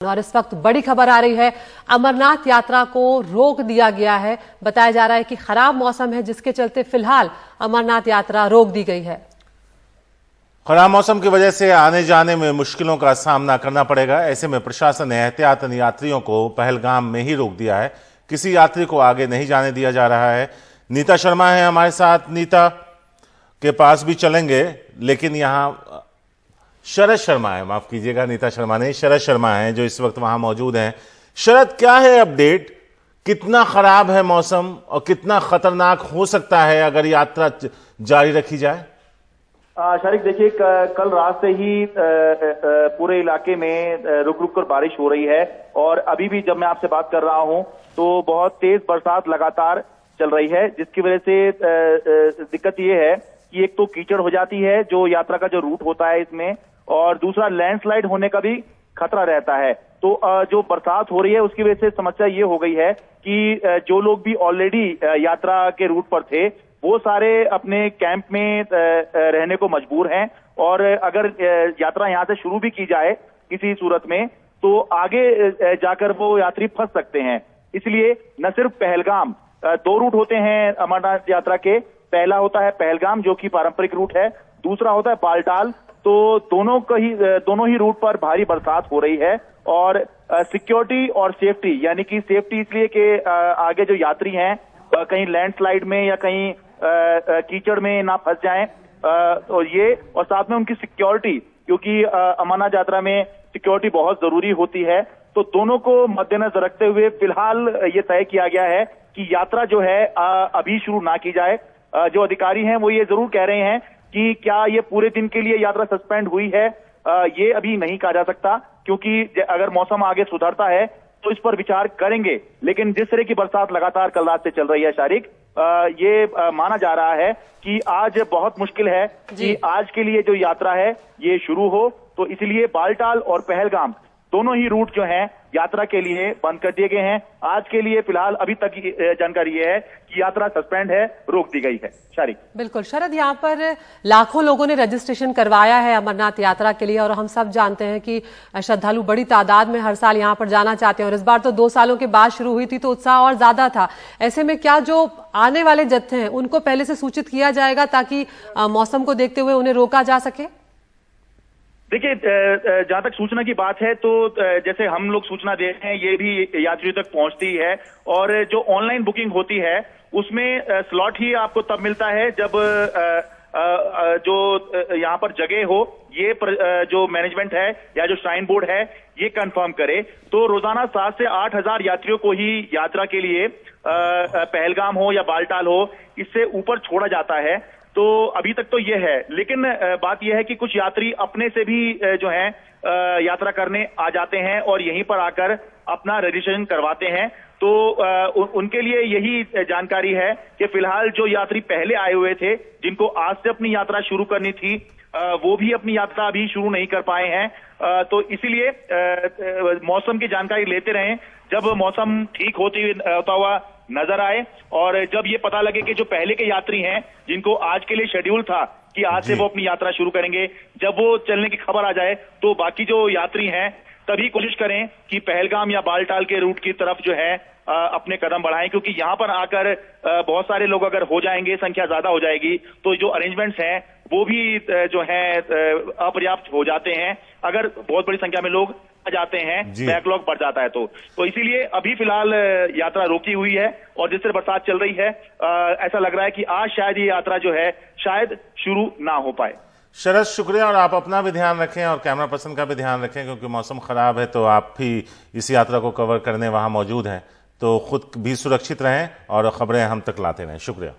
और इस वक्त बड़ी खबर आ रही है, अमरनाथ यात्रा को रोक दिया गया है। बताया जा रहा है कि खराब मौसम है जिसके चलते फिलहाल अमरनाथ यात्रा रोक दी गई है। खराब मौसम की वजह से आने जाने में मुश्किलों का सामना करना पड़ेगा। ऐसे में प्रशासन ने एहतियातन यात्रियों को पहलगाम में ही रोक दिया है। किसी यात्री को आगे नहीं जाने दिया जा रहा है। नीता शर्मा है हमारे साथ। नीता के पास भी चलेंगे, लेकिन यहां शरद शर्मा है, माफ कीजिएगा, नीता शर्मा नहीं, शरद शर्मा है जो इस वक्त वहां मौजूद हैं। शरद, क्या है अपडेट? कितना खराब है मौसम और कितना खतरनाक हो सकता है अगर यात्रा जारी रखी जाए? शारिक, देखिए, कल रात से ही पूरे इलाके में रुक रुक कर बारिश हो रही है और अभी भी जब मैं आपसे बात कर रहा हूं तो बहुत तेज बरसात लगातार चल रही है, जिसकी वजह से दिक्कत ये है कि एक तो कीचड़ हो जाती है जो यात्रा का जो रूट होता है इसमें, और दूसरा लैंडस्लाइड होने का भी खतरा रहता है। तो जो बरसात हो रही है उसकी वजह से समस्या ये हो गई है कि जो लोग भी ऑलरेडी यात्रा के रूट पर थे वो सारे अपने कैंप में रहने को मजबूर हैं, और अगर यात्रा यहाँ से शुरू भी की जाए किसी सूरत में तो आगे जाकर वो यात्री फंस सकते हैं। इसलिए न सिर्फ पहलगाम, दो रूट होते हैं अमरनाथ यात्रा के। पहला होता है पहलगाम जो कि पारंपरिक रूट है, दूसरा होता है बालटाल। तो दोनों ही रूट पर भारी बरसात हो रही है और सिक्योरिटी और सेफ्टी, यानी कि सेफ्टी इसलिए कि आगे जो यात्री हैं कहीं लैंडस्लाइड में या कहीं कीचड़ में ना फंस जाएं, और ये, और साथ में उनकी सिक्योरिटी, क्योंकि अमरनाथ यात्रा में सिक्योरिटी बहुत जरूरी होती है। तो दोनों को मद्देनजर रखते हुए फिलहाल ये तय किया गया है कि यात्रा जो है अभी शुरू ना की जाए। जो अधिकारी हैं वो ये जरूर कह रहे हैं कि क्या ये पूरे दिन के लिए यात्रा सस्पेंड हुई है, ये अभी नहीं कहा जा सकता, क्योंकि अगर मौसम आगे सुधरता है तो इस पर विचार करेंगे। लेकिन जिस तरह की बरसात लगातार कल रात से चल रही है शारिक, ये माना जा रहा है कि आज बहुत मुश्किल है कि आज के लिए जो यात्रा है ये शुरू हो। तो इसलिए बालटाल और पहलगाम दोनों ही रूट जो हैं यात्रा के लिए बंद कर दिए गए हैं। आज के लिए फिलहाल अभी तक जानकारी ये है कि यात्रा सस्पेंड है, रोक दी गई है। शारिक, बिल्कुल शरद, यहाँ पर लाखों लोगों ने रजिस्ट्रेशन करवाया है अमरनाथ यात्रा के लिए और हम सब जानते हैं कि श्रद्धालु बड़ी तादाद में हर साल यहाँ पर जाना चाहते हैं और इस बार तो 2 सालों के बाद शुरू हुई थी तो उत्साह और ज्यादा था। ऐसे में क्या जो आने वाले जत्थे हैं उनको पहले से सूचित किया जाएगा ताकि मौसम को देखते हुए उन्हें रोका जा सके? देखिए, जहां तक सूचना की बात है तो जैसे हम लोग सूचना दे रहे हैं ये भी यात्रियों तक पहुंचती है, और जो ऑनलाइन बुकिंग होती है उसमें स्लॉट ही आपको तब मिलता है जब जो यहाँ पर जगह हो, ये जो मैनेजमेंट है या जो श्राइन बोर्ड है ये कंफर्म करे। तो रोजाना 7 से 8 हजार यात्रियों को ही यात्रा के लिए पहलगाम हो या बालटाल हो, इससे ऊपर छोड़ा जाता है। तो अभी तक तो ये है, लेकिन बात यह है कि कुछ यात्री अपने से भी जो है यात्रा करने आ जाते हैं और यहीं पर आकर अपना रजिस्ट्रेशन करवाते हैं। तो उनके लिए यही जानकारी है कि फिलहाल जो यात्री पहले आए हुए थे जिनको आज से अपनी यात्रा शुरू करनी थी वो भी अपनी यात्रा अभी शुरू नहीं कर पाए हैं। तो इसीलिए मौसम की जानकारी लेते रहें। जब मौसम ठीक होता हुआ नजर आए और जब ये पता लगे कि जो पहले के यात्री हैं जिनको आज के लिए शेड्यूल था कि आज से वो अपनी यात्रा शुरू करेंगे, जब वो चलने की खबर आ जाए तो बाकी जो यात्री हैं तभी कोशिश करें कि पहलगाम या बालटाल के रूट की तरफ जो है अपने कदम बढ़ाएं, क्योंकि यहाँ पर आकर बहुत सारे लोग अगर हो जाएंगे, संख्या ज्यादा हो जाएगी तो जो अरेंजमेंट्स हैं वो भी जो है अपर्याप्त हो जाते हैं। अगर बहुत बड़ी संख्या में लोग आ जाते हैं, बैकलॉग बढ़ जाता है। तो इसीलिए अभी फिलहाल यात्रा रोकी हुई है और जिस तरह बरसात चल रही है ऐसा लग रहा है कि आज शायद ये यात्रा जो है शायद शुरू ना हो पाए। शरद, शुक्रिया, और आप अपना भी ध्यान रखें और कैमरा पर्सन का भी ध्यान रखें, क्योंकि मौसम खराब है तो आप भी इस यात्रा को कवर करने वहां मौजूद हैं। तो खुद भी सुरक्षित रहें और खबरें हम तक लाते रहें। शुक्रिया।